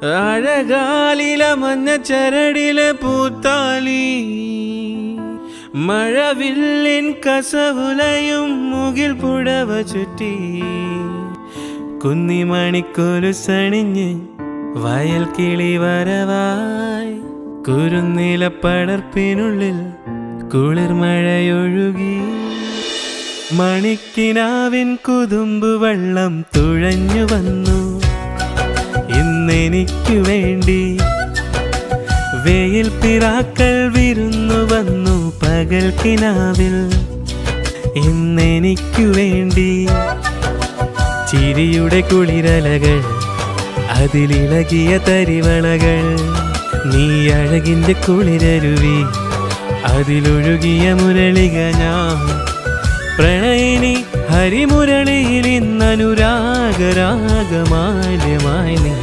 അഴകാലില മഞ്ഞ ചരടിലെ പൂത്താലി മഴവില്ലിൻ കസവുലയും മുകിൽ പുടവ ചുറ്റി കുന്നിമണിക്കൊരു സണിഞ്ഞ് വയൽ കിളി വരവായി കുരുന്നില പടർപ്പിനുള്ളിൽ കുളിർമഴയൊഴുകി മണിക്കിനാവിൻ കുതുമ്പു വെള്ളം തുഴഞ്ഞു വന്നു ഇന്നെനിക്കു വേണ്ടി വെയിൽ പിറാക്കൾ വിരുന്നു വന്നു പകൽ കിനാവിൽ ഇന്നെനിക്കു വേണ്ടി ചിരിയുടെ കുളിരലകൾ അതിലിളകിയ തരിവളകൾ നീ അഴകിൻ്റെ കുളിരരുവി അതിലൊഴുകിയ മുരളിക ഞാൻ പ്രണയിനി ഹരിമുരളിയിൽ ഇന്നനുരാഗരാഗമാല്യമായി നീ